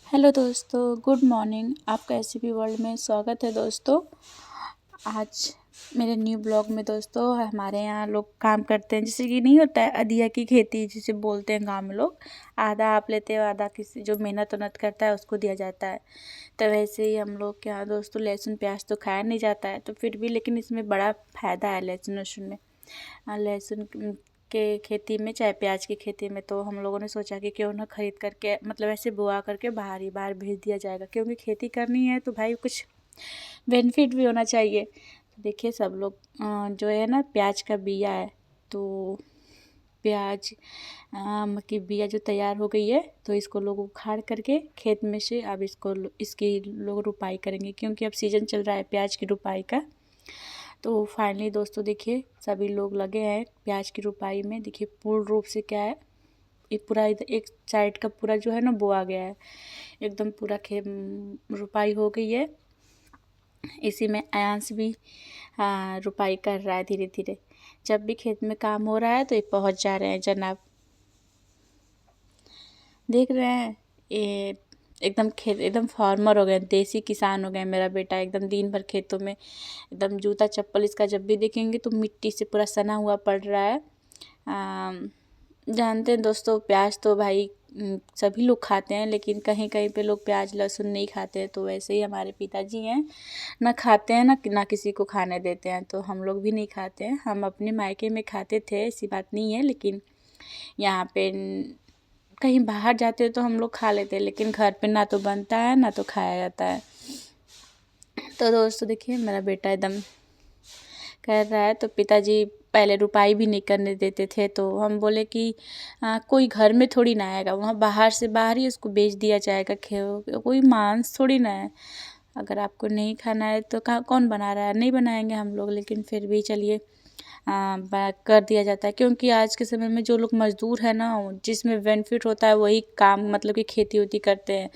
Hello दोस्तों, good morning. आपका SCP world में स्वागत है दोस्तों। आज मेरे न्यू ब्लॉग में दोस्तों, हमारे यहाँ लोग काम करते हैं, जैसे कि नहीं होता है अधिया की खेती जिसे बोलते हैं गाँव में लोग। आधा आप लेते हो, आधा किसी जो मेहनत उन्नत करता है उसको दिया जाता है। तो वैसे ही हम लोग के यहाँ दोस्तों लहसुन प्याज तो खाया नहीं जाता है, तो फिर भी लेकिन इसमें बड़ा फ़ायदा है लहसुन वहसुन में। लहसुन के खेती में चाहे प्याज की खेती में, तो हम लोगों ने सोचा कि क्यों ना खरीद करके मतलब ऐसे बुआ करके बाहर भेज दिया जाएगा, क्योंकि खेती करनी है तो भाई कुछ बेनिफिट भी होना चाहिए। तो देखिए सब लोग जो है ना प्याज का बिया है, तो प्याज की बिया जो तैयार हो गई है, तो इसको लोग उखाड़ करके खेत में से अब इसकी लोग रुपाई करेंगे, क्योंकि अब सीज़न चल रहा है प्याज की रुपाई का। तो फाइनली दोस्तों देखिए सभी लोग लगे हैं प्याज की रुपाई में। देखिए पूर्ण रूप से क्या है, ये पूरा एक साइड का पूरा जो है ना बोआ गया है, एकदम पूरा रुपाई हो गई है। इसी में आयांश भी रुपाई कर रहा है धीरे धीरे। जब भी खेत में काम हो रहा है तो ये पहुंच जा रहे हैं जनाब। देख रहे हैं ये एकदम फार्मर हो गए, देसी किसान हो गए। मेरा बेटा एकदम दिन भर खेतों में, एकदम जूता चप्पल इसका जब भी देखेंगे तो मिट्टी से पूरा सना हुआ पड़ रहा है। जानते हैं दोस्तों, प्याज तो भाई सभी लोग खाते हैं, लेकिन कहीं कहीं पे लोग प्याज लहसुन नहीं खाते हैं। तो वैसे ही हमारे पिताजी हैं, ना खाते हैं ना किसी को खाने देते हैं, तो हम लोग भी नहीं खाते हैं। हम अपने मायके में खाते थे, ऐसी बात नहीं है, लेकिन यहाँ पे कहीं बाहर जाते हो तो हम लोग खा लेते हैं, लेकिन घर पे ना तो बनता है ना तो खाया जाता है। तो दोस्तों देखिए मेरा बेटा एकदम कर रहा है, तो पिताजी पहले रुपाई भी नहीं करने देते थे। तो हम बोले कि कोई घर में थोड़ी ना आएगा, वहाँ बाहर से बाहर ही उसको बेच दिया जाएगा। कोई मांस थोड़ी ना है। अगर आपको नहीं खाना है तो कौन बना रहा है, नहीं बनाएंगे हम लोग, लेकिन फिर भी चलिए कर दिया जाता है। क्योंकि आज के समय में जो लोग मज़दूर है ना, जिसमें बेनिफिट होता है वही काम मतलब कि खेती उती करते हैं।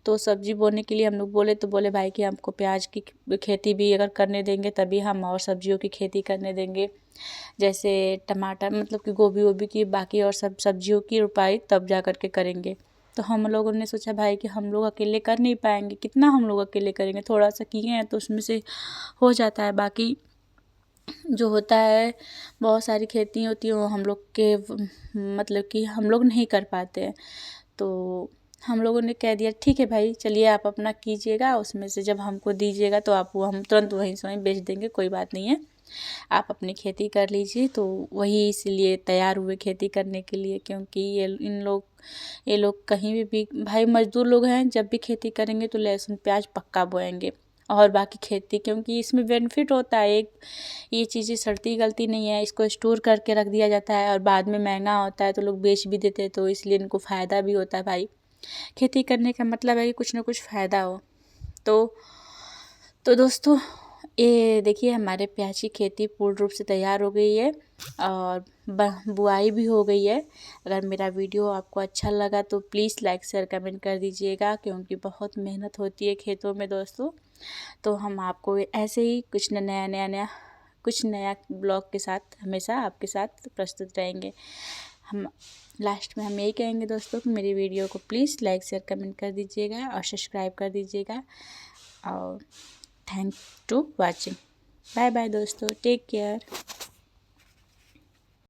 तो सब्जी बोने के लिए हम लोग बोले, तो बोले भाई कि हमको प्याज की खेती भी अगर करने देंगे तभी हम और सब्जियों की खेती करने देंगे, जैसे टमाटर मतलब कि गोभी वोभी की, बाकी और सब सब्जियों की रुपाई तब जा कर के करेंगे। तो हम लोगों ने सोचा भाई कि हम लोग अकेले कर नहीं पाएंगे, कितना हम लोग अकेले करेंगे, थोड़ा सा किए हैं तो उसमें से हो जाता है। बाकी जो होता है बहुत सारी खेती होती है वो हम लोग के मतलब कि हम लोग नहीं कर पाते हैं। तो हम लोगों ने कह दिया ठीक है भाई, चलिए आप अपना कीजिएगा, उसमें से जब हमको दीजिएगा तो आप वो हम तुरंत वहीं से वहीं बेच देंगे, कोई बात नहीं है, आप अपनी खेती कर लीजिए। तो वही इसलिए तैयार हुए खेती करने के लिए, क्योंकि ये लोग कहीं भी भाई मज़दूर लोग हैं, जब भी खेती करेंगे तो लहसुन प्याज पक्का बोएंगे। और बाकी खेती, क्योंकि इसमें बेनिफिट होता है, एक ये चीज़ें सड़ती गलती नहीं है, इसको स्टोर करके रख दिया जाता है और बाद में महंगा होता है तो लोग बेच भी देते हैं, तो इसलिए इनको फ़ायदा भी होता है। भाई खेती करने का मतलब है कि कुछ ना कुछ फ़ायदा हो। तो दोस्तों ये देखिए हमारे प्याज की खेती पूर्ण रूप से तैयार हो गई है और बुआई भी हो गई है। अगर मेरा वीडियो आपको अच्छा लगा तो प्लीज़ लाइक शेयर कमेंट कर दीजिएगा, क्योंकि बहुत मेहनत होती है खेतों में दोस्तों। तो हम आपको ऐसे ही कुछ नया ब्लॉग के साथ हमेशा आपके साथ प्रस्तुत रहेंगे। हम लास्ट में हम यही कहेंगे दोस्तों कि मेरी वीडियो को प्लीज़ लाइक शेयर कमेंट कर दीजिएगा और सब्सक्राइब कर दीजिएगा। और thank to watching. Bye bye दोस्तों, टेक केयर।